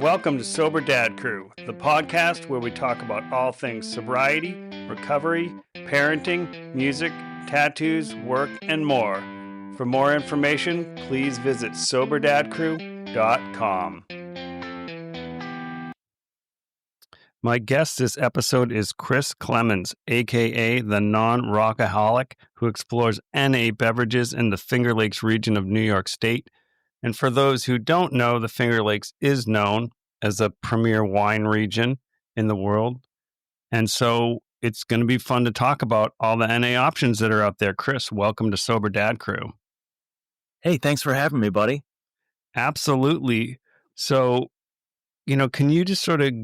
Welcome to Sober Dad Crew, the podcast where we talk about all things sobriety, recovery, parenting, music, tattoos, work, and more. For more information, please visit soberdadcrew.com. My guest this episode is Chris Clemens, aka the nonROCaholic, who explores NA beverages in the Finger Lakes region of New York State. And for those who don't know, the Finger Lakes is known as the premier wine region in the world. And so it's going to be fun to talk about all the NA options that are out there. Chris, welcome to Sober Dad Crew. Hey, thanks for having me, buddy. Absolutely. So, can you just sort of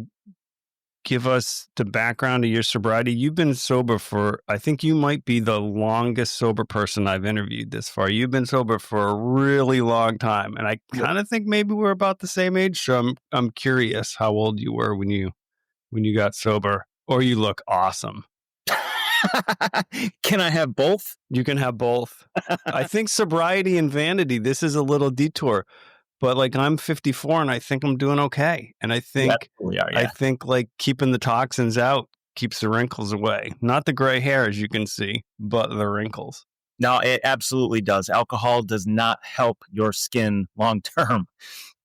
give us the background of your sobriety? You've been sober for, I think you might be the longest sober person I've interviewed this far. You've been sober for a really long time. And I kind of think maybe we're about the same age. So I'm curious how old you were when you got sober, or you look awesome. Can I have both? You can have both. I think sobriety and vanity, this is a little detour. But I'm 54 and I think I'm doing okay. And I think I think keeping the toxins out keeps the wrinkles away. Not the gray hair, as you can see, but the wrinkles. No, it absolutely does. Alcohol does not help your skin long term.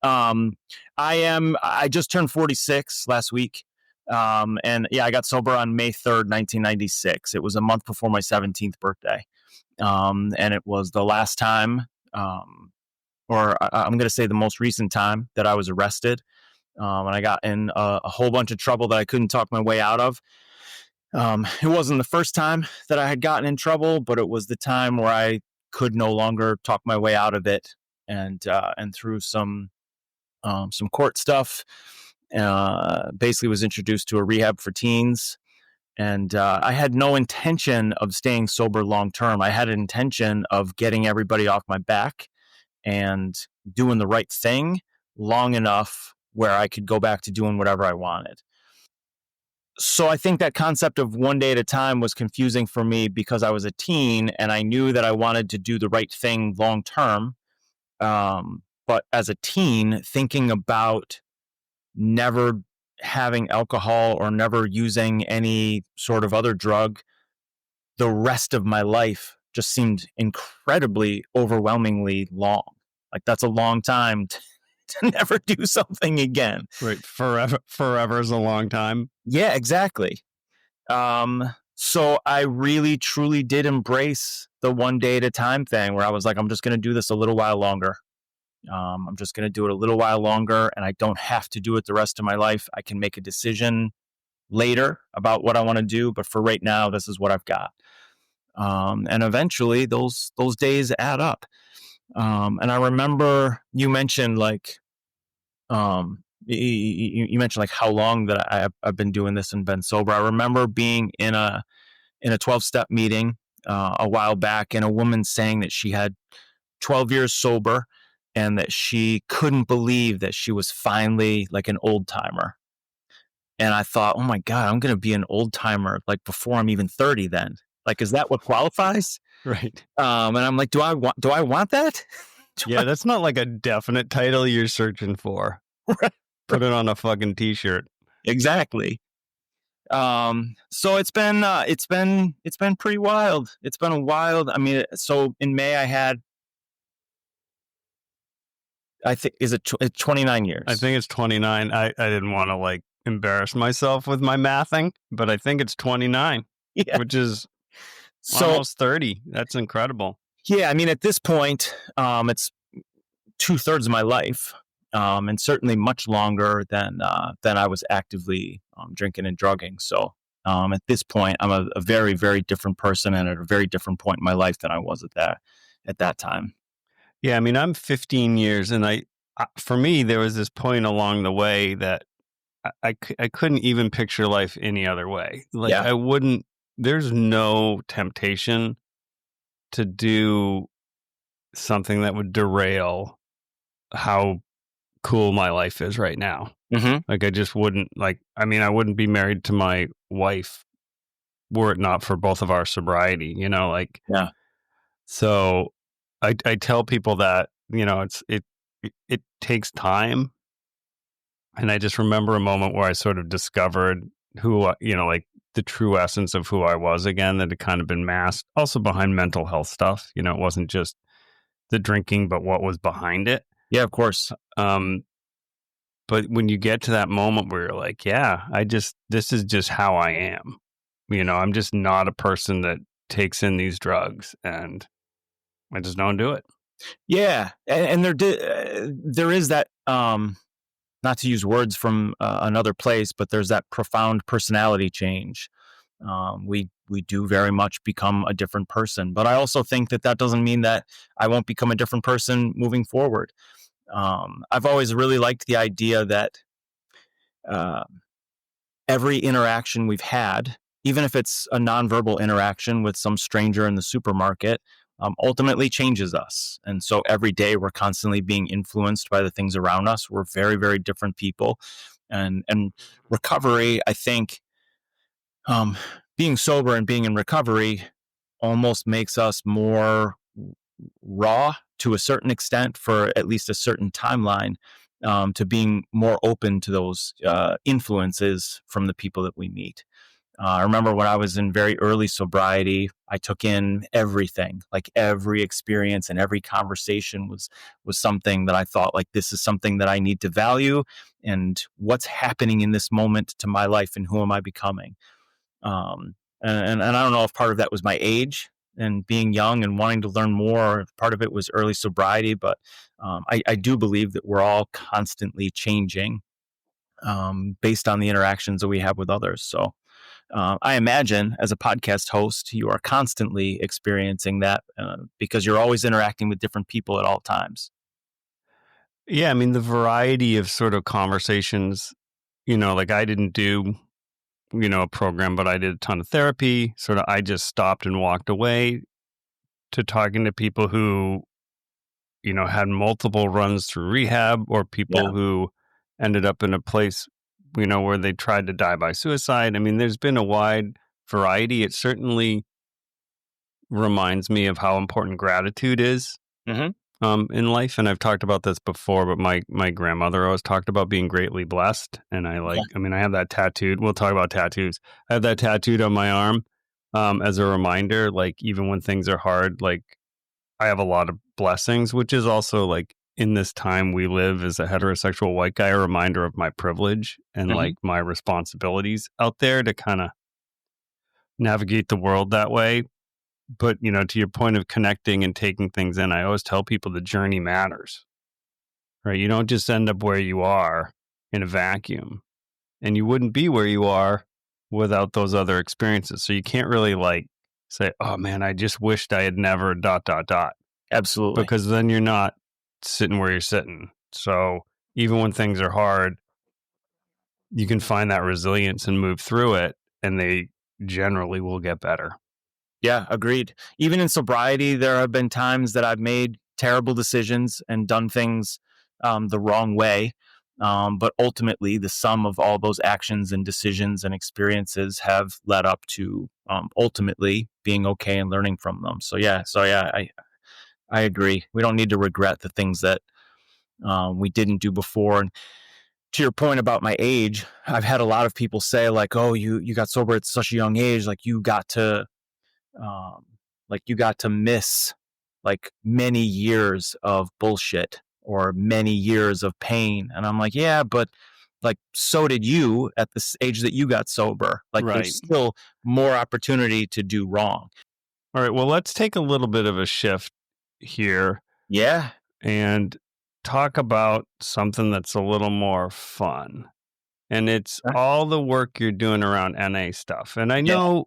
I just turned 46 last week. And I got sober on May 3rd, 1996. It was a month before my 17th birthday. And it was the last time, or I'm going to say the most recent time that I was arrested. And I got in a whole bunch of trouble that I couldn't talk my way out of. It wasn't the first time that I had gotten in trouble, but it was the time where I could no longer talk my way out of it. And through some court stuff, basically was introduced to a rehab for teens. And I had no intention of staying sober long term. I had an intention of getting everybody off my back and doing the right thing long enough where I could go back to doing whatever I wanted. So I think that concept of one day at a time was confusing for me because I was a teen and I knew that I wanted to do the right thing long term. But as a teen, thinking about never having alcohol or never using any sort of other drug the rest of my life just seemed incredibly overwhelmingly long. That's a long time to never do something again. Right. Forever is a long time. Yeah, exactly. So I really, truly did embrace the one day at a time thing where I was like, I'm just going to do this a little while longer. I'm just going to do it a little while longer, and I don't have to do it the rest of my life. I can make a decision later about what I want to do, but for right now, this is what I've got. And eventually those days add up. And I remember you mentioned you mentioned how long that I've been doing this and been sober. I remember being in a 12-step meeting a while back, and a woman saying that she had 12 years sober and that she couldn't believe that she was finally an old timer. And I thought, oh my God, I'm going to be an old timer before I'm even 30 then. Is that what qualifies? Right. And I'm like, do I want that? Yeah, that's not a definite title you're searching for. Right. Put it on a fucking t-shirt. Exactly. So it's been pretty wild. It's been a wild. I mean, so in May I think, is it 29 years? I think it's 29. I didn't want to embarrass myself with my mathing, but I think it's 29, which is almost 30. That's incredible. Yeah. I mean, at this point, it's 2/3 of my life, and certainly much longer than I was actively drinking and drugging. So at this point, I'm a very, very different person and at a very different point in my life than I was at that time. Yeah, I mean, I'm 15 years, and for me, there was this point along the way that I couldn't even picture life any other way. I wouldn't. There's no temptation to do something that would derail how cool my life is right now. Mm-hmm. I just wouldn't I wouldn't be married to my wife were it not for both of our sobriety. Yeah. So I tell people that, it takes time And I just remember a moment where I sort of discovered like the true essence of who I was again, that had kind of been masked also behind mental health stuff. It wasn't just the drinking, but what was behind it. Yeah, of course. But when you get to that moment where you're like, yeah, this is just how I am. I'm just not a person that takes in these drugs, and I just don't do it. Yeah. And there is that, not to use words from another place, but there's that profound personality change. We do very much become a different person, but I also think that doesn't mean that I won't become a different person moving forward. I've always really liked the idea that uh, every interaction we've had, even if it's a nonverbal interaction with some stranger in the supermarket, ultimately changes us. And so every day we're constantly being influenced by the things around us. We're very, very different people. And recovery, I think, being sober and being in recovery almost makes us more raw to a certain extent for at least a certain timeline, to being more open to those influences from the people that we meet. I remember when I was in very early sobriety, I took in everything, like every experience and every conversation was something that I thought, like, this is something that I need to value, and what's happening in this moment to my life and who am I becoming. And I don't know if part of that was my age and being young and wanting to learn more. Part of it was early sobriety, but I do believe that we're all constantly changing, based on the interactions that we have with others. So I imagine as a podcast host, you are constantly experiencing that, because you're always interacting with different people at all times. Yeah, I mean, the variety of sort of conversations, like I didn't do, a program, but I did a ton of therapy. Sort of, I just stopped and walked away to talking to people who, had multiple runs through rehab, or Yeah. people who ended up in a place, where they tried to die by suicide. I mean, there's been a wide variety. It certainly reminds me of how important gratitude is Hmm. in life. And I've talked about this before, but my grandmother always talked about being greatly blessed. And Yeah. I have that tattooed. We'll talk about tattoos. I have that tattooed on my arm, as a reminder, like, even when things are hard, like, I have a lot of blessings, which is also, like, in this time we live as a heterosexual white guy, a reminder of my privilege and Hmm. like my responsibilities out there to kind of navigate the world that way. But, to your point of connecting and taking things in, I always tell people the journey matters, right? You don't just end up where you are in a vacuum, and you wouldn't be where you are without those other experiences. So you can't really like say, oh man, I just wished I had never ... Absolutely. because then you're not sitting where you're sitting. So even when things are hard, you can find that resilience and move through it, and they generally will get better. Yeah, agreed. Even in sobriety, there have been times that I've made terrible decisions and done things the wrong way. But ultimately, the sum of all those actions and decisions and experiences have led up to, ultimately being okay and learning from them. So yeah, I agree. We don't need to regret the things that we didn't do before. And to your point about my age, I've had a lot of people say, like, "Oh, you got sober at such a young age, um, like you got to miss like many years of bullshit or many years of pain." And I'm like, yeah, but like, so did you at this age that you got sober. Like, there's Right. still more opportunity to do wrong. All right. Well, let's take a little bit of a shift here Yeah. and talk about something that's a little more fun. And it's all the work you're doing around NA stuff. And I Yeah,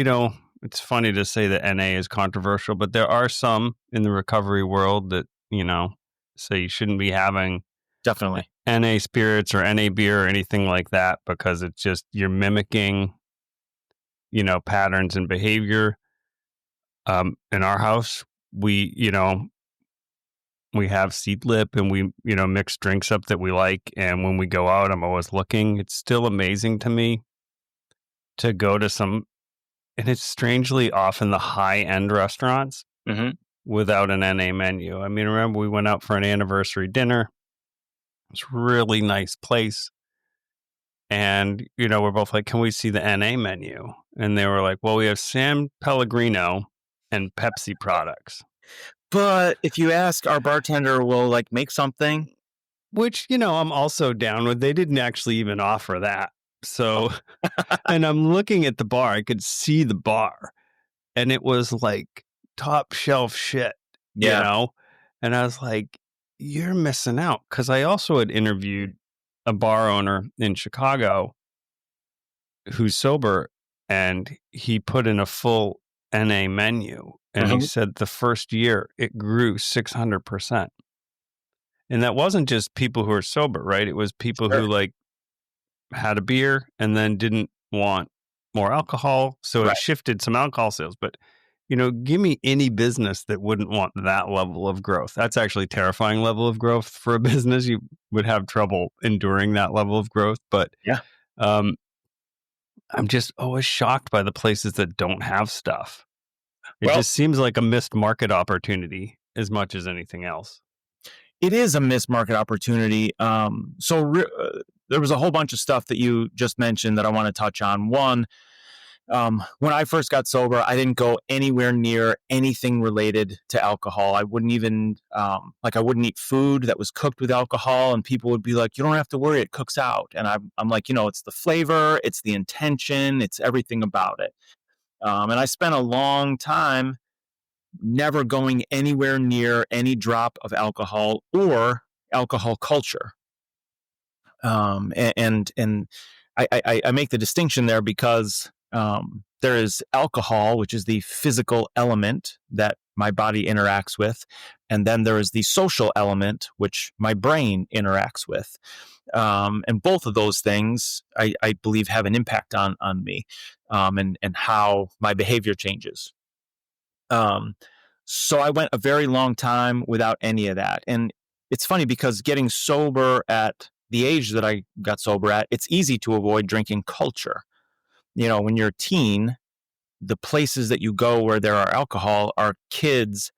know, it's funny to say that NA is controversial, but there are some in the recovery world that, say you shouldn't be having definitely. NA spirits or NA beer or anything like that, because it's just, you're mimicking, patterns and behavior. In our house, we have seed lip, and we, mix drinks up that we like. And when we go out, I'm always looking. It's still amazing to me to go to some, and it's strangely often the high end restaurants Hmm. without an NA menu. I mean, remember we went out for an anniversary dinner It's really nice place. And, we're both like, can we see the NA menu? And they were like, well, we have San Pellegrino and Pepsi products, But if you ask, our bartender will like make something. which, I'm also down with. They didn't actually even offer that. So, and I'm looking at the bar, I could see the bar, and it was like top shelf shit, Yeah. And I was like, you're missing out. Cause I also had interviewed a bar owner in Chicago who's sober, and he put in a full NA menu, and he Mhm. said the first year it grew 600%. And that wasn't just people who are sober, right? It was people who Sure. like had a beer and then didn't want more alcohol. So it Right. shifted some alcohol sales. But, give me any business that wouldn't want that level of growth. That's actually a terrifying level of growth for a business. You would have trouble enduring that level of growth. But Yeah. um, I'm just always shocked by the places that don't have stuff. It Well, just seems like a missed market opportunity as much as anything else. it is a missed market opportunity. There was a whole bunch of stuff that you just mentioned that I want to touch on. One, when I first got sober, I didn't go anywhere near anything related to alcohol. I wouldn't even I wouldn't eat food that was cooked with alcohol, and people would be like, "You don't have to worry, it cooks out." And I'm like, it's the flavor, it's the intention, it's everything about it. And I spent a long time never going anywhere near any drop of alcohol or alcohol culture. And I make the distinction there because there is alcohol, which is the physical element that my body interacts with, and then there is the social element, which my brain interacts with. And both of those things, I believe, have an impact on me, and how my behavior changes. Um, so I went a very long time without any of that. And it's funny because getting sober at the age that I got sober at, it's easy to avoid drinking culture. When you're a teen, the places that you go where there are alcohol are kids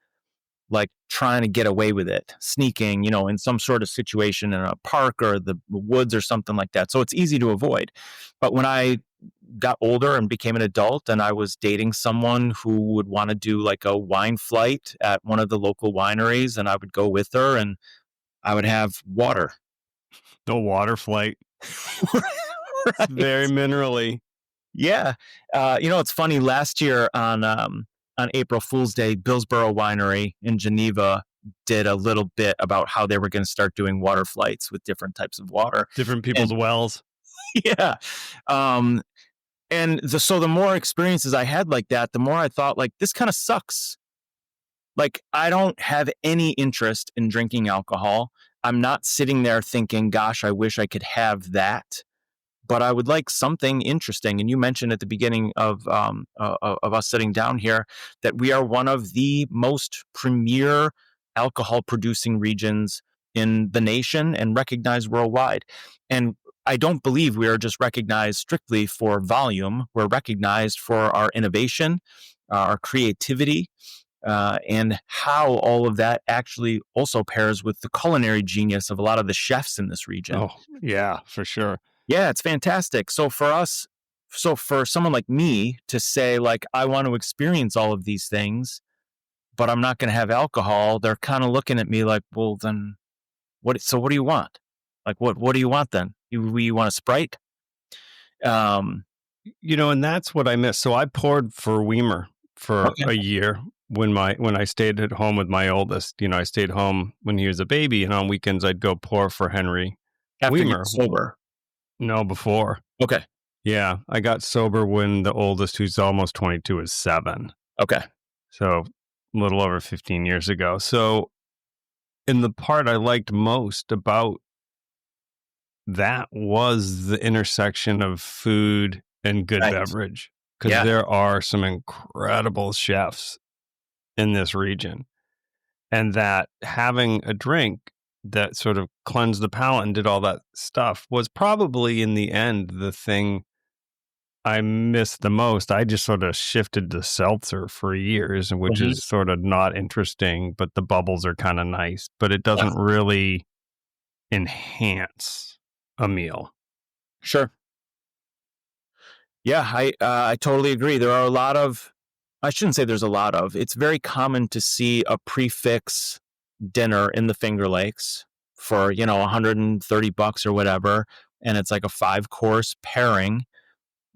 like trying to get away with it, sneaking, in some sort of situation in a park or the woods or something like that. So it's easy to avoid. But when I got older and became an adult and I was dating someone who would want to do like a wine flight at one of the local wineries, and I would go with her and I would have water. The water flight. It's very Right. minerally. Yeah. It's funny. Last year on April Fool's Day, Billsboro Winery in Geneva did a little bit about how they were going to start doing water flights with different types of water. Different people's And wells. yeah. Um, so the more experiences I had like that, the more I thought like this kind of sucks. Like I don't have any interest in drinking alcohol. I'm not sitting there thinking, gosh, I wish I could have that. But I would like something interesting. And you mentioned at the beginning of us sitting down here that we are one of the most premier alcohol producing regions in the nation and recognized worldwide. And I don't believe we are just recognized strictly for volume. We're recognized for our innovation, our creativity, and how all of that actually also pairs with the culinary genius of a lot of the chefs in this region. Oh, yeah, for sure. Yeah, it's fantastic. So for someone like me to say like I want to experience all of these things, but I'm not going to have alcohol, they're kind of looking at me like, well, then what? So what do you want? Like what do you want then? You want a Sprite? Um, And that's what I miss. So I poured for Weimer for okay. a year when I stayed at home with my oldest. I stayed home when he was a baby, and on weekends I'd go pour for Henry After you get Weimer. sober. No, before. Okay. Yeah, I got sober when the oldest, who's almost 22, is 7. Okay. So a little over 15 years ago. So, in the part I liked most about that was the intersection of food and good Nice. beverage, because Yeah. there are some incredible chefs in this region, and that having a drink that sort of cleansed the palate and did all that stuff was probably in the end the thing I missed the most. I just sort of shifted to seltzer for years, which Mhm. is sort of not interesting, but the bubbles are kind of nice, but it Yeah. doesn't really enhance a meal. Sure. Yeah, I totally agree. There are a lot of, I shouldn't say there's a lot of, it's very common to see a prefix dinner in the Finger Lakes for, $130 or whatever. And it's like a 5-course pairing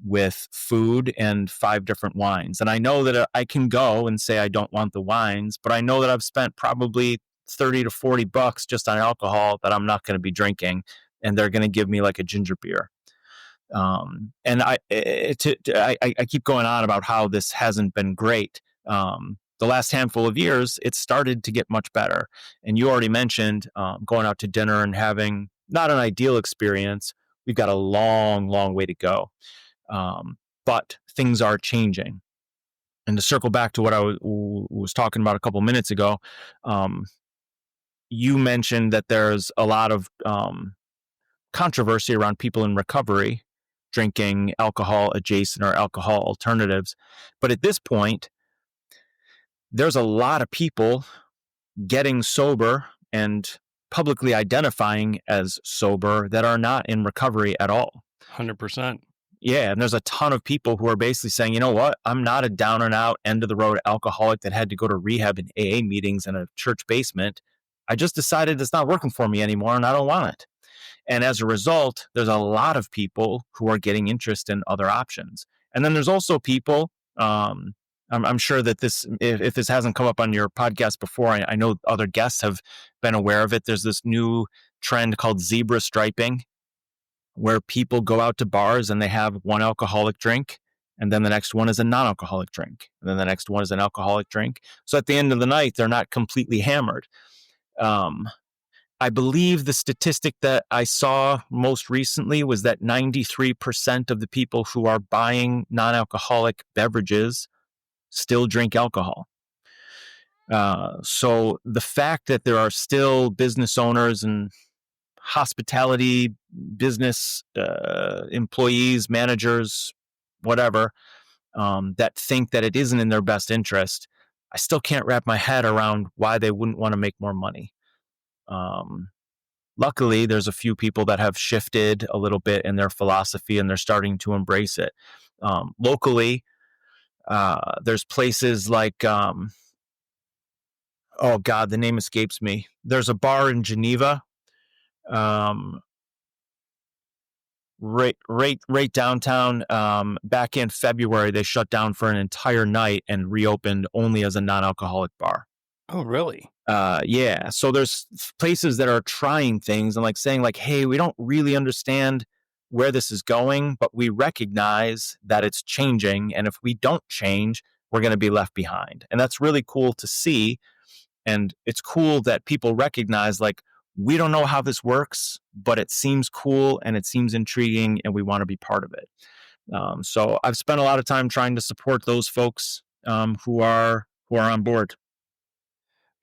with food and 5 different wines. And I know that I can go and say I don't want the wines, but I know that I've spent probably 30 to $40 just on alcohol that I'm not going to be drinking. And they're going to give me like a ginger beer. And I keep going on about how this hasn't been great. The last handful of years, it started to get much better. And you already mentioned going out to dinner and having not an ideal experience. We've got a long, long way to go. But things are changing. And to circle back to what I was talking about a couple minutes ago, you mentioned that there's a lot of controversy around people in recovery drinking alcohol adjacent or alcohol alternatives. But at this point, there's a lot of people getting sober and publicly identifying as sober that are not in recovery at all. 100%. Yeah, and there's a ton of people who are basically saying, you know what, I'm not a down and out, end of the road alcoholic that had to go to rehab and AA meetings in a church basement. I just decided it's not working for me anymore and I don't want it. And as a result, there's a lot of people who are getting interest in other options. And then there's also people, I'm sure that if this hasn't come up on your podcast before, I know other guests have been aware of it. There's this new trend called zebra striping, where people go out to bars and they have one alcoholic drink, and then the next one is a non-alcoholic drink, and then the next one is an alcoholic drink. So at the end of the night, they're not completely hammered. I believe the statistic that I saw most recently was that 93% of the people who are buying non-alcoholic beverages still drink alcohol. So the fact that there are still business owners and hospitality business employees, managers, whatever, that think that it isn't in their best interest, I still can't wrap my head around why they wouldn't want to make more money. Luckily, there's a few people that have shifted a little bit in their philosophy and they're starting to embrace it. Locally, there's places like, oh God, the name escapes me. There's a bar in Geneva, right downtown. Back in February, they shut down for an entire night and reopened only as a non-alcoholic bar. Oh, really? Yeah. So there's places that are trying things and like saying like, hey, we don't really understand where this is going, but we recognize that it's changing. And if we don't change, we're going to be left behind. And that's really cool to see. And it's cool that people recognize like, we don't know how this works, but it seems cool and it seems intriguing and we want to be part of it. So I've spent a lot of time trying to support those folks who are on board.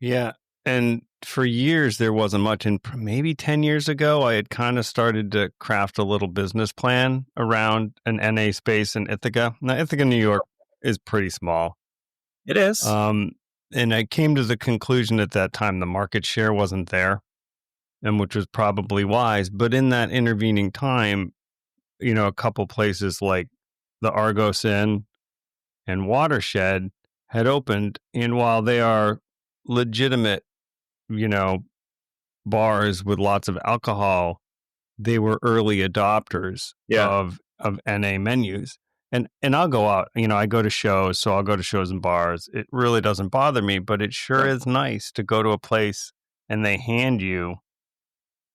Yeah. And for years, there wasn't much. And maybe 10 years ago, I had kind of started to craft a little business plan around an NA space in Ithaca. Now, Ithaca, New York is pretty small. It is. And I came to the conclusion at that time the market share wasn't there, and which was probably wise. But in that intervening time, a couple places like the Argos Inn and Watershed had opened. And while they are legitimate, bars with lots of alcohol, they were early adopters of NA menus. And I'll go out, I go to shows, so I'll go to shows and bars. It really doesn't bother me, but it sure is nice to go to a place and they hand you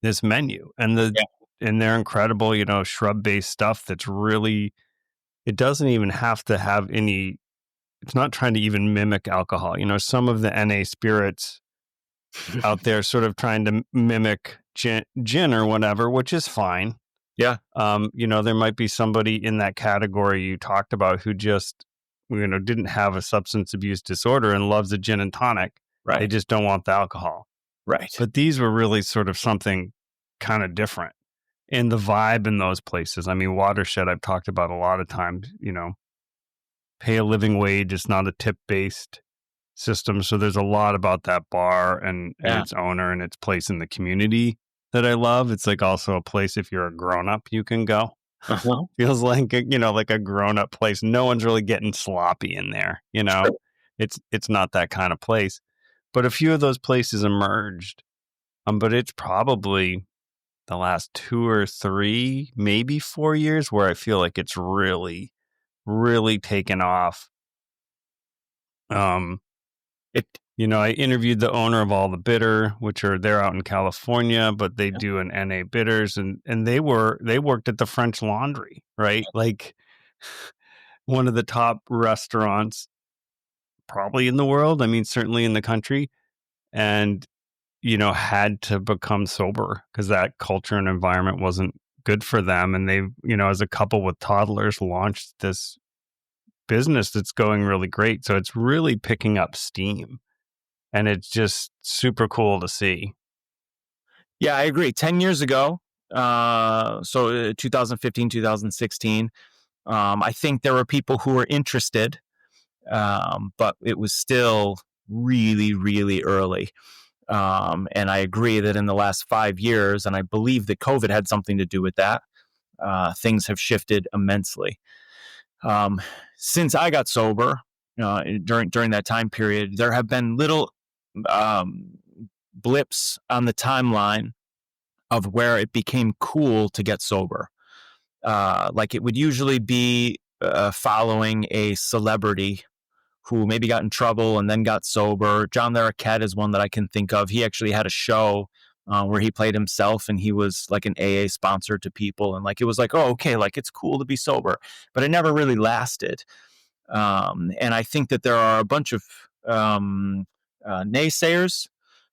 this menu and and they're incredible, shrub-based stuff that's really, it doesn't even have to have any, it's not trying to even mimic alcohol. Some of the NA spirits out there sort of trying to mimic gin or whatever, which is fine. Yeah. There might be somebody in that category you talked about who just, didn't have a substance abuse disorder and loves a gin and tonic. Right. They just don't want the alcohol. Right. But these were really sort of something kind of different. And the vibe in those places, I mean, Watershed, I've talked about a lot of times, pay a living wage. It's not a tip-based system. So there's a lot about that bar and its owner and its place in the community that I love. It's like also a place if you're a grown up you can go. Uh-huh. Feels like like a grown up place. No one's really getting sloppy in there. Sure. It's not that kind of place. But a few of those places emerged. But it's probably the last 2 or 3, maybe 4 years where I feel like it's really, really taken off. Um, It I interviewed the owner of All the Bitter, which they're out in California, but they Yeah. do an NA bitters, and they worked at the French Laundry, right? Like one of the top restaurants probably in the world. I mean, certainly in the country, and had to become sober because that culture and environment wasn't good for them. And they, as a couple with toddlers, launched this business that's going really great. So it's really picking up steam. And it's just super cool to see. Yeah, I agree. 10 years ago, 2015, 2016, I think there were people who were interested, but it was still really, really early. And I agree that in the last 5 years, and I believe that COVID had something to do with that, things have shifted immensely. Um, since I got sober, during that time period, there have been little um, blips on the timeline of where it became cool to get sober. Like it would usually be following a celebrity who maybe got in trouble and then got sober. John Larroquette is one that I can think of. He actually had a show where he played himself, and he was like an AA sponsor to people. And like, it was like, oh, okay, like it's cool to be sober, but it never really lasted. And I think that there are a bunch of naysayers,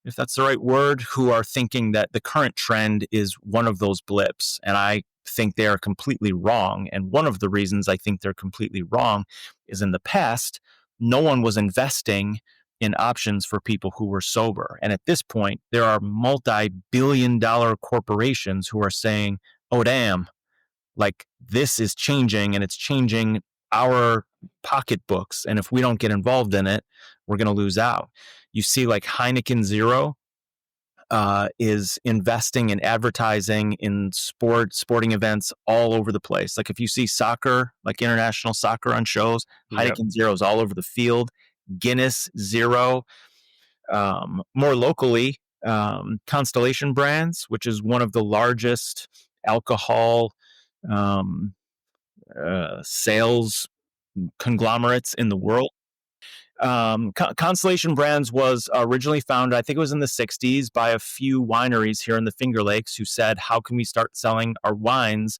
if that's the right word, who are thinking that the current trend is one of those blips. And I think they are completely wrong. And one of the reasons I think they're completely wrong is in the past, no one was investing in options for people who were sober. And at this point, there are multi-billion-dollar corporations who are saying, oh, damn, like this is changing, and it's changing our pocketbooks. And if we don't get involved in it, we're going to lose out. You see, like Heineken Zero is investing in advertising in sporting events all over the place. Like if you see soccer, like international soccer on shows, Yep. Heineken Zero is all over the field. Guinness Zero. More locally, Constellation Brands, which is one of the largest alcohol um, sales conglomerates in the world. Constellation Brands was originally founded, I think it was in the 60s, by a few wineries here in the Finger Lakes who said, how can we start selling our wines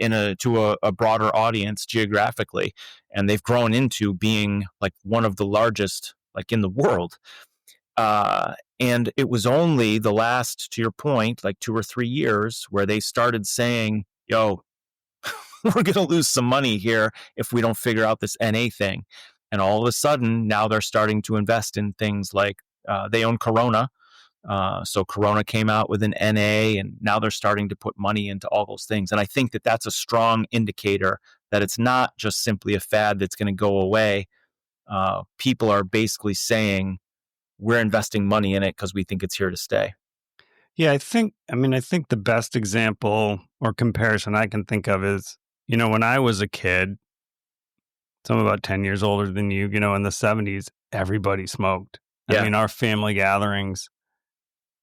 to a broader audience geographically? And they've grown into being like one of the largest like in the world. And it was only the last, to your point, like 2 or 3 years where they started saying, yo, we're going to lose some money here if we don't figure out this NA thing. And all of a sudden, now they're starting to invest in things like they own Corona. So Corona came out with an NA, and now they're starting to put money into all those things. And I think that that's a strong indicator that it's not just simply a fad that's going to go away. People are basically saying, we're investing money in it because we think it's here to stay. Yeah, I think the best example or comparison I can think of is, when I was a kid, so I'm about 10 years older than you, in the 70s, everybody smoked. I Yeah. mean, our family gatherings,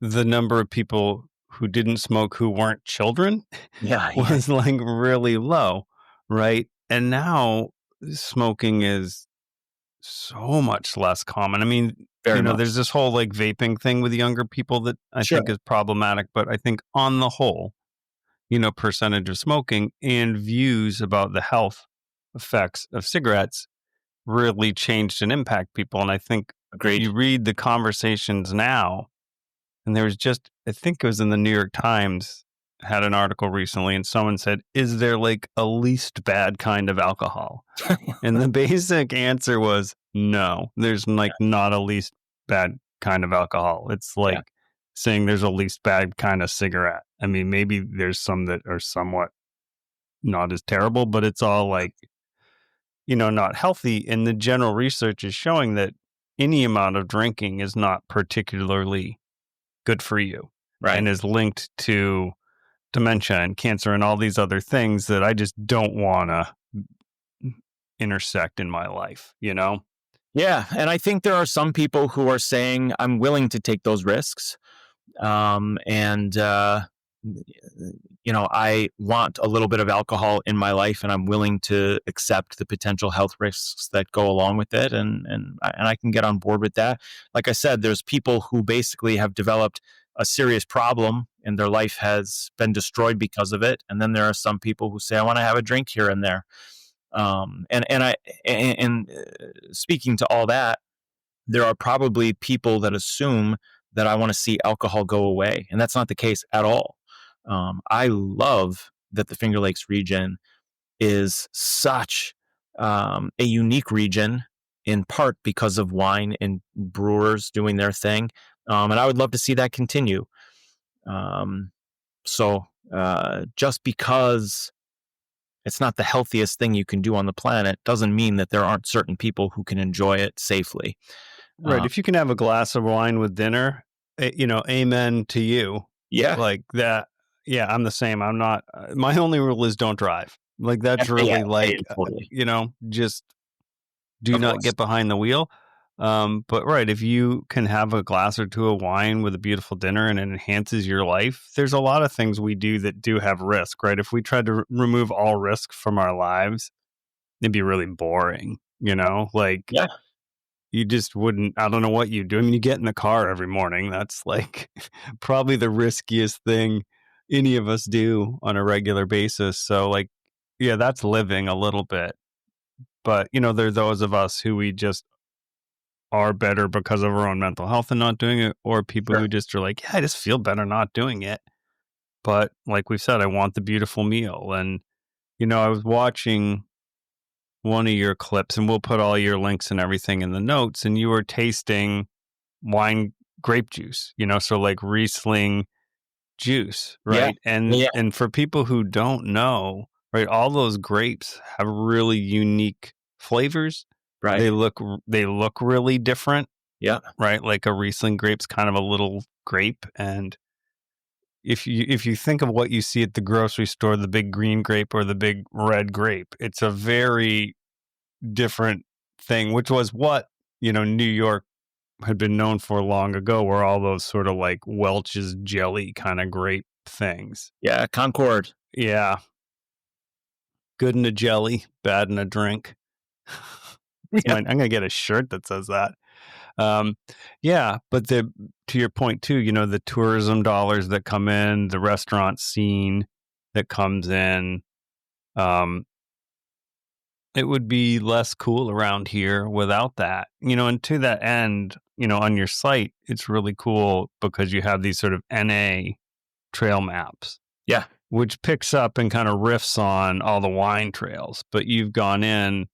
the number of people who didn't smoke who weren't children Yeah. was like really low, right? And now smoking is so much less common. I mean, Very much. there's this whole like vaping thing with younger people that I Sure. think is problematic, but I think on the whole, percentage of smoking and views about the health effects of cigarettes really changed and impact people. And I think Agreed. you read the conversations now, and there was just, I think it was in the New York Times, had an article recently, and someone said, is there like a least bad kind of alcohol? And the basic answer was no, there's like not a least bad kind of alcohol. It's like saying there's a least bad kind of cigarette. I mean, maybe there's some that are somewhat not as terrible, but it's all like, not healthy. And the general research is showing that any amount of drinking is not particularly good for you. Right. and is linked to dementia and cancer and all these other things that I just don't want to intersect in my life, you know? Yeah. And I think there are some people who are saying, I'm willing to take those risks. And I want a little bit of alcohol in my life, and I'm willing to accept the potential health risks that go along with it, and I can get on board with that. Like I said, there's people who basically have developed a serious problem, and their life has been destroyed because of it. And then there are some people who say, I want to have a drink here and there. Speaking to all that, there are probably people that assume that I want to see alcohol go away. And that's not the case at all. I love that the Finger Lakes region is such a unique region, in part because of wine and brewers doing their thing. And I would love to see that continue. Um, just because it's not the healthiest thing you can do on the planet doesn't mean that there aren't certain people who can enjoy it safely. Right. If you can have a glass of wine with dinner, amen to you. Yeah. Like that. Yeah, I'm the same. I'm not, my only rule is don't drive. Like that's Yeah, really like, totally. just do Of not course. get behind the wheel. But right, if you can have a glass or two of wine with a beautiful dinner and it enhances your life, there's a lot of things we do that do have risk, right? If we tried to remove all risk from our lives, it'd be really boring, like Yeah. you just wouldn't, I don't know what you do. I mean, you get in the car every morning. That's like probably the riskiest thing any of us do on a regular basis. So like, yeah, that's living a little bit. But, there are those of us who we just are better because of our own mental health and not doing it, or people Sure. who just are like, yeah, I just feel better not doing it. But like we've said, I want the beautiful meal. And, I was watching one of your clips, and we'll put all your links and everything in the notes, and you were tasting wine grape juice, so like Riesling juice, Yeah. right? And Yeah. and for people who don't know, right, all those grapes have really unique flavors. Right. They look really different, Yeah. right? Like a Riesling grape's kind of a little grape, and if you think of what you see at the grocery store, the big green grape or the big red grape, it's a very different thing, which was what, New York had been known for long ago, were all those sort of like Welch's jelly kind of grape things. Yeah. Concord. Yeah. Good in a jelly, bad in a drink. Yeah. I'm going to get a shirt that says that. Um, yeah, but to your point too, the tourism dollars that come in, the restaurant scene that comes in, um, it would be less cool around here without that, and to that end, on your site, it's really cool because you have these sort of NA trail maps, Yeah. which picks up and kind of riffs on all the wine trails, but you've gone in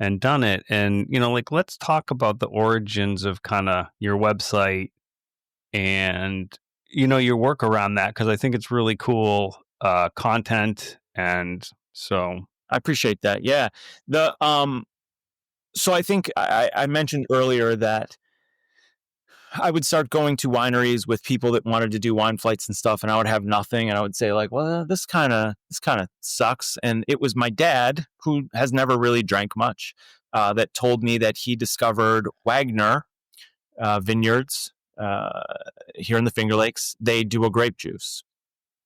and done it. And, like, let's talk about the origins of kind of your website and, your work around that, because I think it's really cool content. And so, I appreciate that. Yeah. So I think I mentioned earlier that I would start going to wineries with people that wanted to do wine flights and stuff, and I would have nothing, and I would say like, "Well, this kind of sucks." And it was my dad, who has never really drank much, that told me that he discovered Wagner vineyards here in the Finger Lakes. They do a grape juice,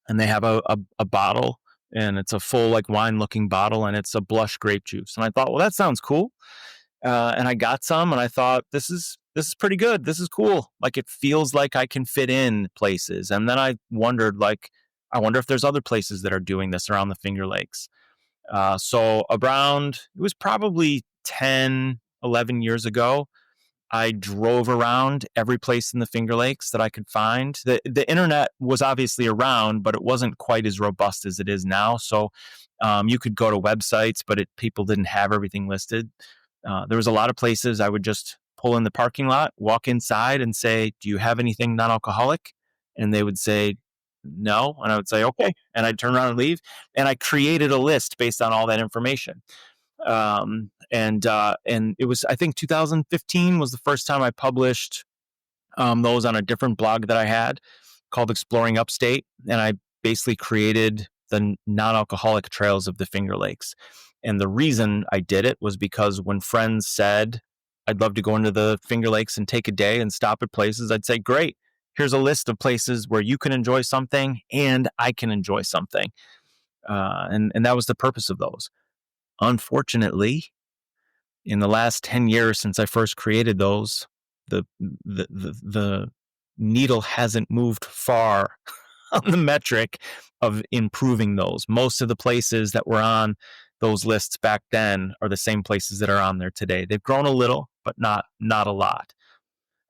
and they have a bottle, and it's a full like wine looking bottle, and it's a blush grape juice. And I thought, well, that sounds cool. And I got some, and I thought, this is pretty good. This is cool. Like it feels like I can fit in places. And then I wondered, like, I wonder if there's other places that are doing this around the Finger Lakes. So around, it was probably 10, 11 years ago, I drove around every place in the Finger Lakes that I could find. The internet was obviously around, but it wasn't quite as robust as it is now. So you could go to websites, but people didn't have everything listed. There was a lot of places I would just pull in the parking lot, walk inside, and say, "Do you have anything non-alcoholic?" And they would say, "No," and I would say, "Okay," and I'd turn around and leave. And I created a list based on all that information. And it was, I think 2015 was the first time I published those on a different blog that I had called Exploring Upstate, and I basically created the non-alcoholic trails of the Finger Lakes. And the reason I did it was because when friends said, I'd love to go into the Finger Lakes and take a day and stop at places, I'd say, great, here's a list of places where you can enjoy something and I can enjoy something. And that was the purpose of those. Unfortunately, in the last 10 years since I first created those, the needle hasn't moved far on the metric of improving those. Most of the places that were on those lists back then are the same places that are on there today. They've grown a little, but not a lot.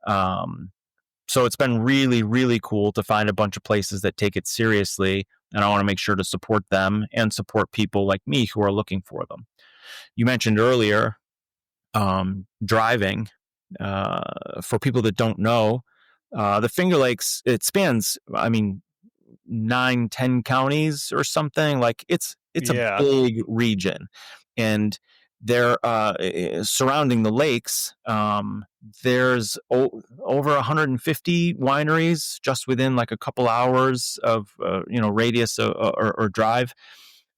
So it's been really, really cool to find a bunch of places that take it seriously. And I want to make sure to support them and support people like me who are looking for them. You mentioned earlier driving. For people that don't know, the Finger Lakes, it spans, 9-10 counties or something. Like it's a big region, and they're surrounding the lakes. There's over 150 wineries just within like a couple hours of radius or drive.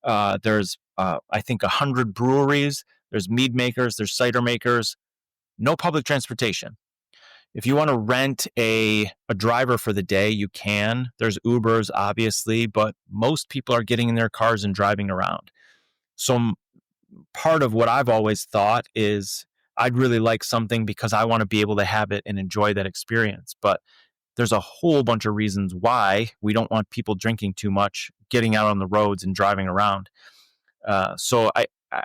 There's I think 100 breweries. There's mead makers. There's cider makers. No public transportation. If you want to rent a driver for the day, you can. There's Ubers, obviously, but most people are getting in their cars and driving around. So part of what I've always thought is I'd really like something because I want to be able to have it and enjoy that experience. But there's a whole bunch of reasons why we don't want people drinking too much, getting out on the roads and driving around. So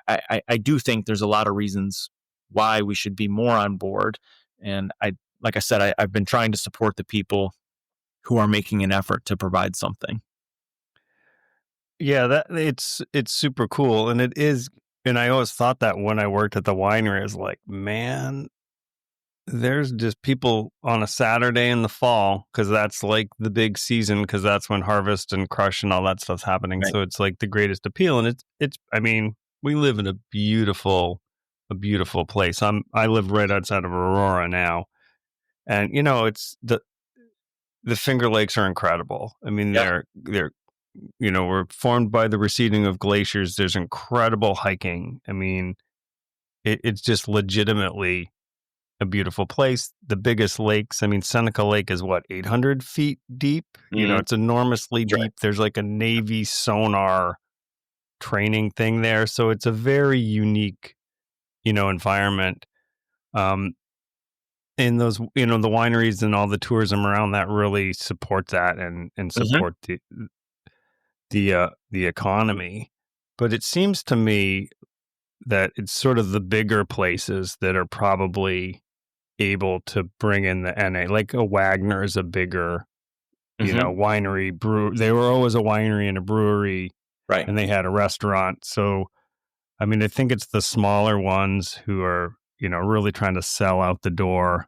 I do think there's a lot of reasons why we should be more on board. And like I said, I've been trying to support the people who are making an effort to provide something. Yeah, that it's super cool, and it is. And I always thought that when I worked at the winery, I was like, man, there's just people on a Saturday in the fall, because that's like the big season, because that's when harvest and crush and all that stuff's happening. Right. So it's like the greatest appeal, and it's. I mean, we live in a beautiful place. I live right outside of Aurora now, and it's the Finger Lakes are incredible. I mean, Yep. they're we're formed by the receding of glaciers. There's incredible hiking. I mean, it's just legitimately a beautiful place. The biggest lakes. I mean, Seneca Lake is what, 800 feet deep? Mm-hmm. It's enormously deep. Right. There's like a Navy sonar training thing there. So it's a very unique, environment. And those, the wineries and all the tourism around that really support that and support the economy. But it seems to me that it's sort of the bigger places that are probably able to bring in the NA. Like a Wagner is a bigger, winery brew. They were always a winery and a brewery, Right. and they had a restaurant. So, I mean, I think it's the smaller ones who are, really trying to sell out the door.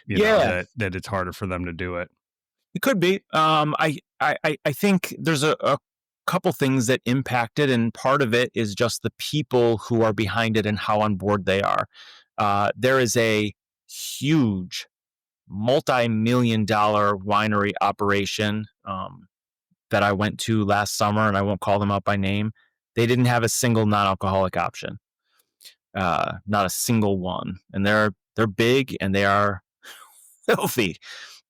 That it's harder for them to do it. It could be. I think there's a couple things that impact it, and part of it is just the people who are behind it and how on board they are. There is a huge multi-million-dollar winery operation that I went to last summer, and I won't call them out by name. They didn't have a single non-alcoholic option, not a single one, and they're big and they are filthy.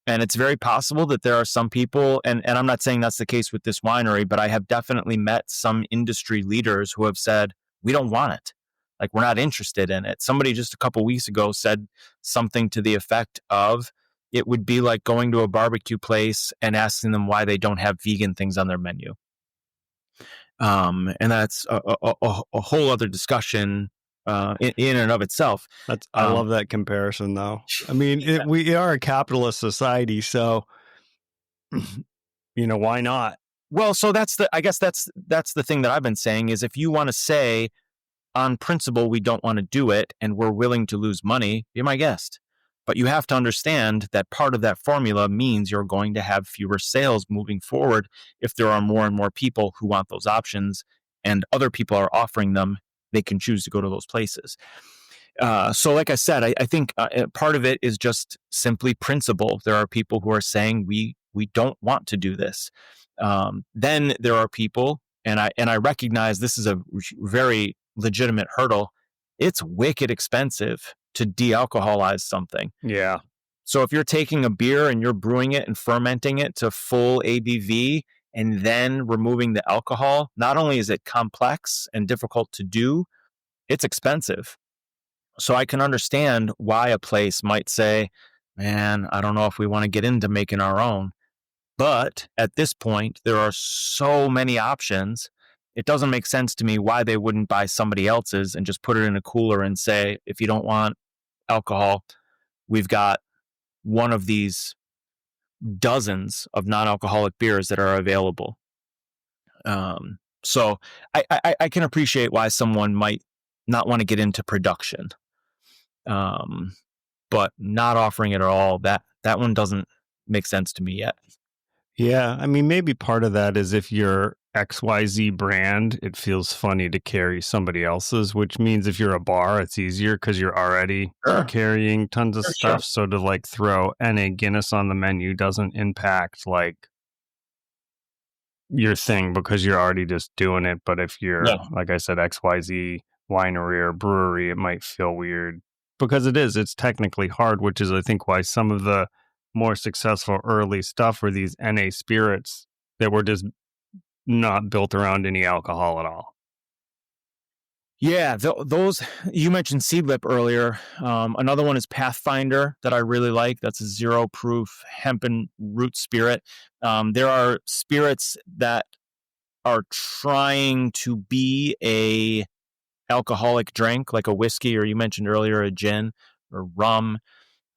And it's very possible that there are some people, and I'm not saying that's the case with this winery, but I have definitely met some industry leaders who have said, we don't want it. Like, we're not interested in it. Somebody just a couple weeks ago said something to the effect of, it would be like going to a barbecue place and asking them why they don't have vegan things on their menu. And that's a whole other discussion in and of itself. I love that comparison, though. I mean, we are a capitalist society, so why not? Well, so I guess that's the thing that I've been saying is, if you want to say on principle we don't want to do it and we're willing to lose money, be my guest. But you have to understand that part of that formula means you're going to have fewer sales moving forward if there are more and more people who want those options and other people are offering them. They can choose to go to those places. So like I said, I think part of it is just simply principle. There are people who are saying we don't want to do this. Then there are people, and I recognize this is a very legitimate hurdle. It's wicked expensive to de-alcoholize something. Yeah. So if you're taking a beer and you're brewing it and fermenting it to full ABV and then removing the alcohol, not only is it complex and difficult to do, it's expensive. So I can understand why a place might say, man, I don't know if we want to get into making our own. But at this point, there are so many options. It doesn't make sense to me why they wouldn't buy somebody else's and just put it in a cooler and say, if you don't want alcohol, we've got one of these dozens of non-alcoholic beers that are available. So I can appreciate why someone might not want to get into production. But not offering it at all, that one doesn't make sense to me yet. Yeah. I mean, maybe part of that is if you're XYZ brand, it feels funny to carry somebody else's, which means if you're a bar, it's easier because you're already Sure, carrying tons of sure. stuff. So to like throw NA Guinness on the menu doesn't impact like your thing because you're already just doing it. But if you're, Yeah. like I said, XYZ winery or brewery, it might feel weird because it's technically hard, which is, I think, why some of the more successful early stuff were these NA spirits that were just not built around any alcohol at all. Yeah, those you mentioned Seedlip earlier. Another one is Pathfinder that I really like. That's a 0 proof hemp and root spirit. There are spirits that are trying to be a alcoholic drink, like a whiskey, or you mentioned earlier a gin or rum.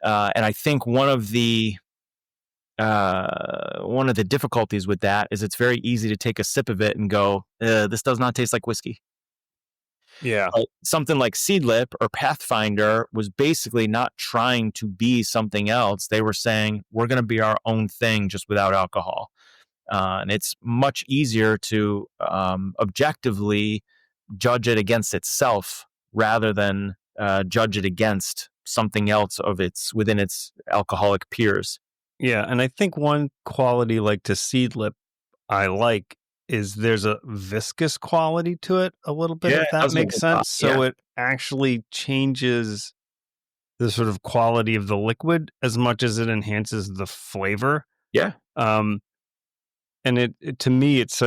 And I think one of the difficulties with that is it's very easy to take a sip of it and go, this does not taste like whiskey. Yeah. But something like Seedlip or Pathfinder was basically not trying to be something else. They were saying, we're going to be our own thing just without alcohol. And it's much easier to objectively judge it against itself rather than judge it against something else within its alcoholic peers. Yeah. And I think one quality like to Seedlip I like is there's a viscous quality to it a little bit, Yeah, if it that does make makes it pop. sense. Yeah, So it actually changes the sort of quality of the liquid as much as it enhances the flavor. yeah, Um, and to me, it's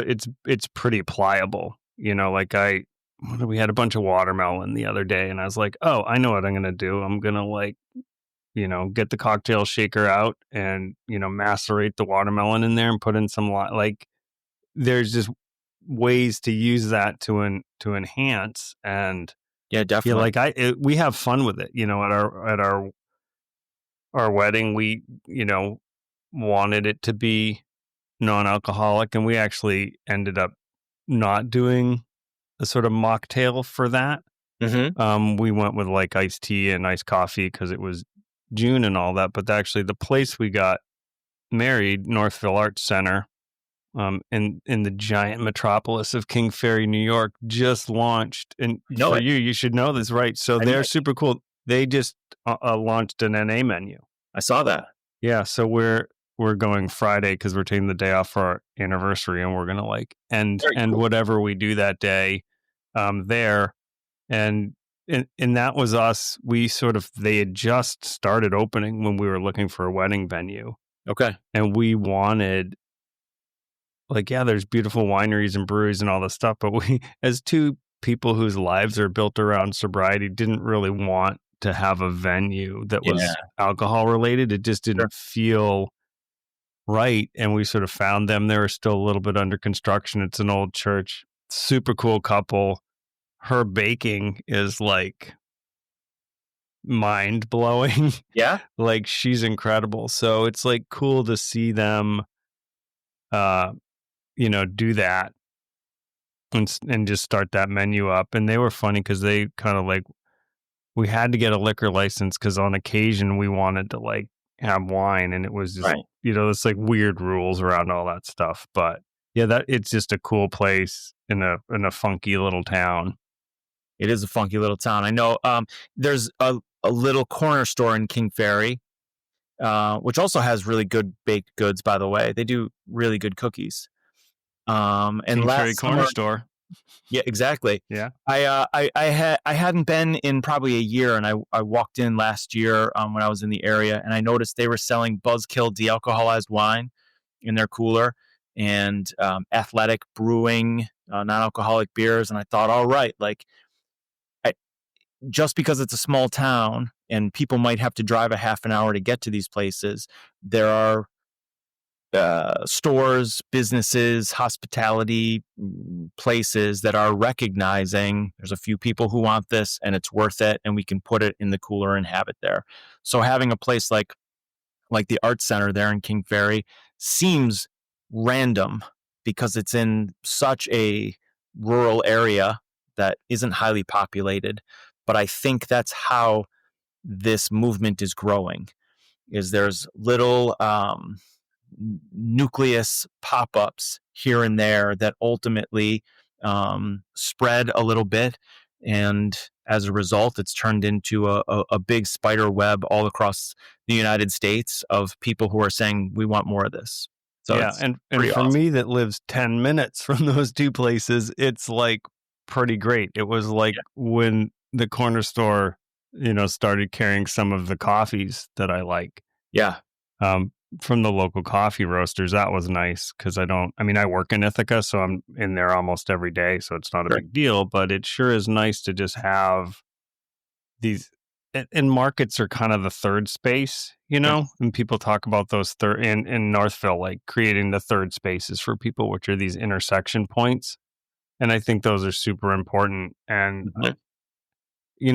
pretty pliable. We had a bunch of watermelon the other day, and I was like, oh, I know what I'm gonna do. I'm gonna like, get the cocktail shaker out and macerate the watermelon in there and put in some like. There's just ways to use that to enhance and yeah, yeah, definitely. like we have fun with it. At our wedding, we wanted it to be non-alcoholic, and we actually ended up not doing a sort of mocktail for that. Hmm. We went with like iced tea and iced coffee because it was June and all that. But actually, the place we got married, Northville Arts Center, in the giant metropolis of King Ferry, New York, just launched. And Know for it. you should know this, right? So I know they're it. super cool. They just launched an NA menu. I saw that. Yeah, so we're going Friday because we're taking the day off for our anniversary, and we're gonna like Very end cool. whatever we do that day there. And that was us. They had just started opening when we were looking for a wedding venue, Okay. and we wanted like, yeah, there's beautiful wineries and breweries and all this stuff, but we, as two people whose lives are built around sobriety, didn't really want to have a venue that Yeah. was alcohol related. It just Sure. didn't feel right. And we sort of found them. They were still a little bit under construction. It's an old church, super cool couple. Her baking is like mind blowing. Yeah. Like she's incredible. So it's like cool to see them, uh, do that and just start that menu up. And they were funny because they kind of like we had to get a liquor license because on occasion we wanted to like have wine, and it was just Right. it's like weird rules around all that stuff. But yeah, that it's just a cool place in a funky little town. It is a funky little town. I know. There's a little corner store in King Ferry, which also has really good baked goods. By the way, they do really good cookies. And King Ferry last Corner summer, Store. yeah, exactly. Yeah. I hadn't been in probably a year, and I walked in last year when I was in the area, and I noticed they were selling Buzzkill de-alcoholized wine in their cooler, and Athletic Brewing non-alcoholic beers, and I thought, all right, like I, just because it's a small town and people might have to drive a half an hour to get to these places, there are stores, businesses, hospitality places that are recognizing there's a few people who want this and it's worth it, and we can put it in the cooler and have it there. So having a place like the Art Center there in King Ferry seems random because it's in such a rural area that isn't highly populated. But I think that's how this movement is growing. Is there's little nucleus pop-ups here and there that ultimately spread a little bit, and as a result it's turned into a big spider web all across the United States of people who are saying we want more of this. So Yeah, it's and pretty for awesome. me that lives 10 minutes from those two places, it's like pretty great. It was like Yeah, when the corner store, started carrying some of the coffees that I like. yeah, Um, from the local coffee roasters. That was nice because I work in Ithaca, so I'm in there almost every day, so it's not a sure. big deal, but it sure is nice to just have these. And markets are kind of the third space, Mm, and people talk about those third in Northville, like creating the third spaces for people, which are these intersection points. And I think those are super important. And mhm,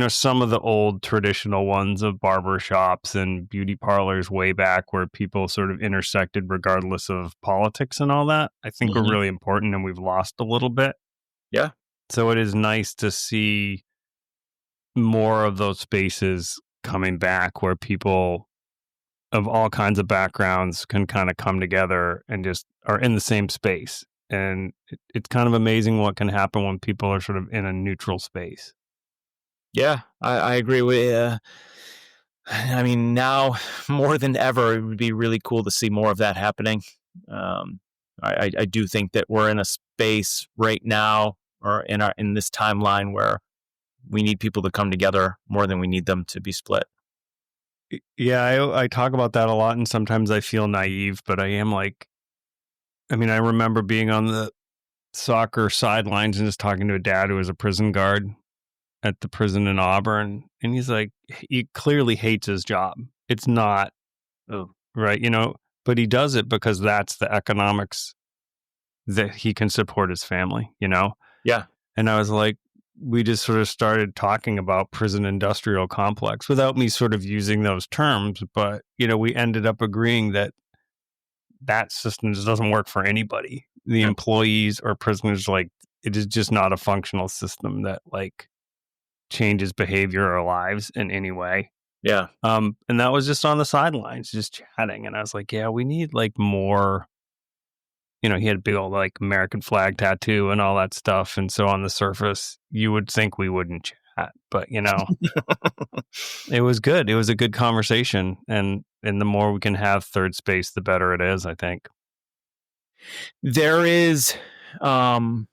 some of the old traditional ones of barber shops and beauty parlors way back where people sort of intersected regardless of politics and all that, I think were mhm. really important and we've lost a little bit. Yeah, So it is nice to see more of those spaces coming back where people of all kinds of backgrounds can kind of come together and just are in the same space. And it's kind of amazing what can happen when people are sort of in a neutral space. yeah, I agree with I mean, now more than ever, it would be really cool to see more of that happening. Um, I do think that we're in a space right now, or in this timeline, where we need people to come together more than we need them to be split. Yeah, I talk about that a lot, and sometimes I feel naive, but I am like, I remember being on the soccer sidelines and just talking to a dad who was a prison guard at the prison in Auburn, and he's like, he clearly hates his job. It's not Oh, right, but he does it because that's the economics that he can support his family. yeah, And I was like, we just sort of started talking about prison industrial complex without me sort of using those terms, but we ended up agreeing that that system just doesn't work for anybody. The mm, employees or prisoners, like, it is just not a functional system that like changes behavior or lives in any way. yeah, And that was just on the sidelines, just chatting. And I was like, yeah, we need like more. He had a big old like American flag tattoo and all that stuff. And so on the surface, you would think we wouldn't chat, but it was good. It was a good conversation. And the more we can have third space, the better it is, I think. there is um,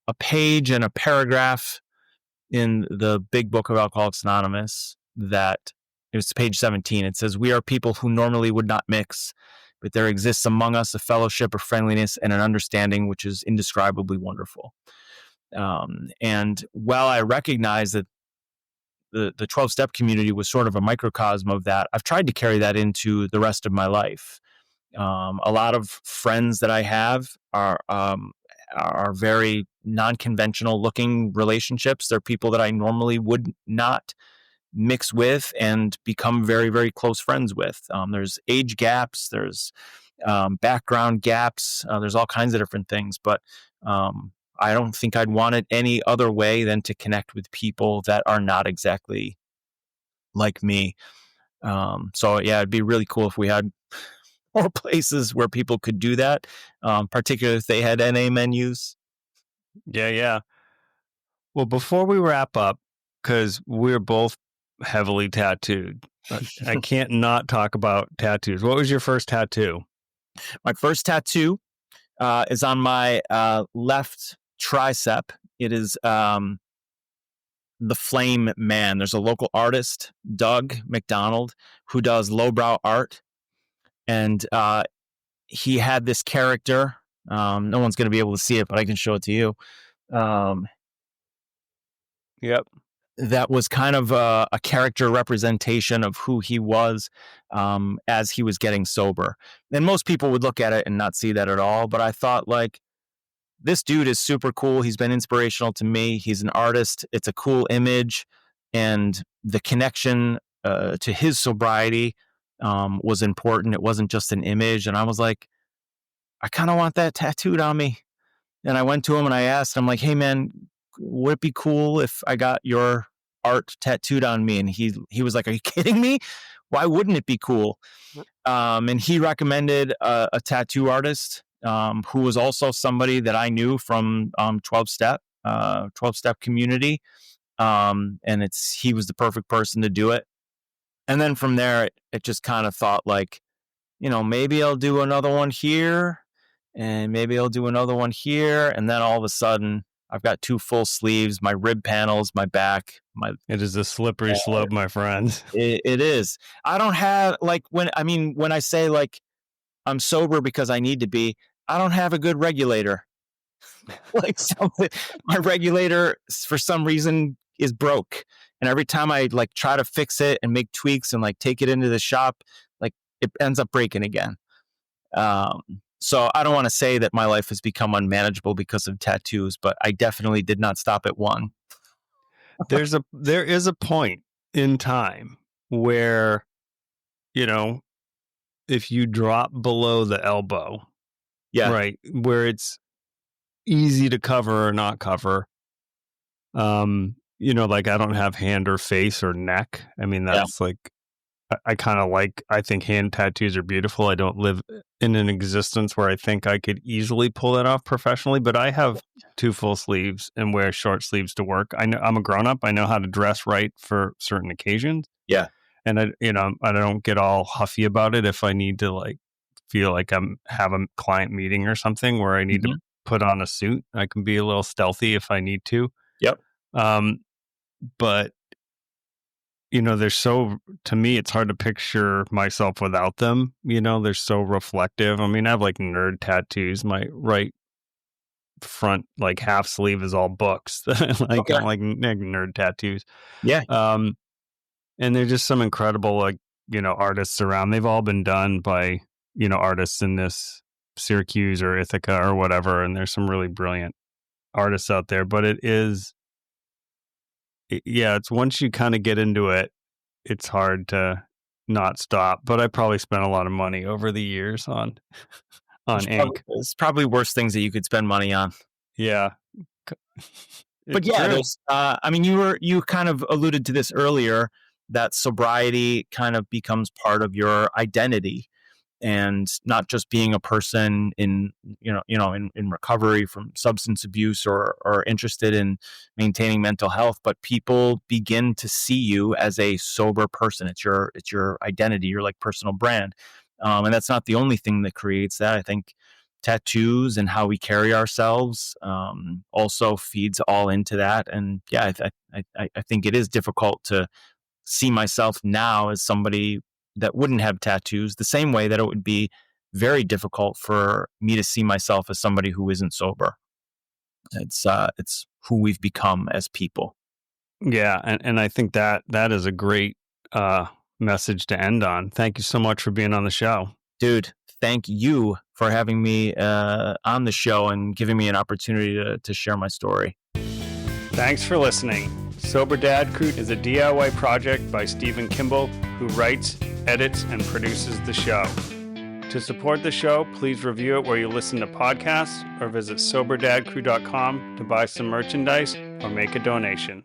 a page and a paragraph in the big book of Alcoholics Anonymous that it's page 17. It says, "We are people who normally would not mix, but there exists among us a fellowship, a friendliness, and an understanding which is indescribably wonderful." And while I recognize that the 12 step community was sort of a microcosm of that, I've tried to carry that into the rest of my life. A lot of friends that I have are very non-conventional looking relationships. They're people that I normally would not mix with and become very, very close friends with. There's age gaps, there's background gaps, there's all kinds of different things, but I don't think I'd want it any other way than to connect with people that are not exactly like me. So yeah, it'd be really cool if we had more places where people could do that, particularly if they had NA menus. Yeah, yeah. Well, before we wrap up, because we're both heavily tattooed, I can't not talk about tattoos. What was your first tattoo? My first tattoo is on my left tricep. It is the Flame Man. There's a local artist, Doug McDonald, who does lowbrow art. And he had this character. No one's going to be able to see it, but I can show it to you. Yep. That was kind of a character representation of who he was as he was getting sober. And most people would look at it and not see that at all. But I thought, like, this dude is super cool. He's been inspirational to me. He's an artist. It's a cool image. And the connection to his sobriety was important. It wasn't just an image. And I was like, I kind of want that tattooed on me. And I went to him and I asked him, like, hey, man, would it be cool if I got your art tattooed on me? And he was like, are you kidding me? Why wouldn't it be cool? And he recommended a tattoo artist who was also somebody that I knew from 12-step community. And he was the perfect person to do it. And then from there, it just kind of thought, like, maybe I'll do another one here and maybe I'll do another one here. And then all of a sudden I've got 2 full sleeves, my rib panels, my back, It is a slippery slope, my friend. It is. I don't have, like, when I say, like, I'm sober because I need to be, I don't have a good regulator. Like, something, my regulator for some reason is broke. And every time I, like, try to fix it and make tweaks and, like, take it into the shop, like, it ends up breaking again. So I don't want to say that my life has become unmanageable because of tattoos, but I definitely did not stop at one. There is a point in time where, if you drop below the elbow, Yeah. right, where it's easy to cover or not cover. Like, I don't have hand or face or neck. I mean, that's like, I kind of like, I think hand tattoos are beautiful. I don't live in an existence where I think I could easily pull that off professionally, but I have 2 full sleeves and wear short sleeves to work. I know I'm a grown up. I know how to dress right for certain occasions. Yeah. And I don't get all huffy about it if I need to, like, feel like have a client meeting or something where I need to put on a suit. I can be a little stealthy if I need to. Yep. But to me, it's hard to picture myself without them. They're so reflective. I mean, I have, like, nerd tattoos. My right front, like, half sleeve is all books. Like, I'm like nerd tattoos. Yeah. And they're just some incredible, like, artists around. They've all been done by, artists in this Syracuse or Ithaca or whatever. And there's some really brilliant artists out there, but it's once you kind of get into it, it's hard to not stop. But I probably spent a lot of money over the years on ink. It's probably worse things that you could spend money on. Yeah. But yeah, there's, you kind of alluded to this earlier, that sobriety kind of becomes part of your identity, and not just being a person in recovery from substance abuse or interested in maintaining mental health, but people begin to see you as a sober person. It's your identity, your, like, personal brand. And that's not the only thing that creates that. I think tattoos and how we carry ourselves also feeds all into that. And yeah, I think it is difficult to see myself now as somebody that wouldn't have tattoos, the same way that it would be very difficult for me to see myself as somebody who isn't sober. It's who we've become as people. Yeah, and I think that is a great message to end on. Thank you so much for being on the show. Dude, thank you for having me on the show and giving me an opportunity to share my story. Thanks for listening. Sober Dad Crew is a DIY project by Stephen Kimball, who writes, edits, and produces the show. To support the show, please review it where you listen to podcasts, or visit soberdadcrew.com to buy some merchandise or make a donation.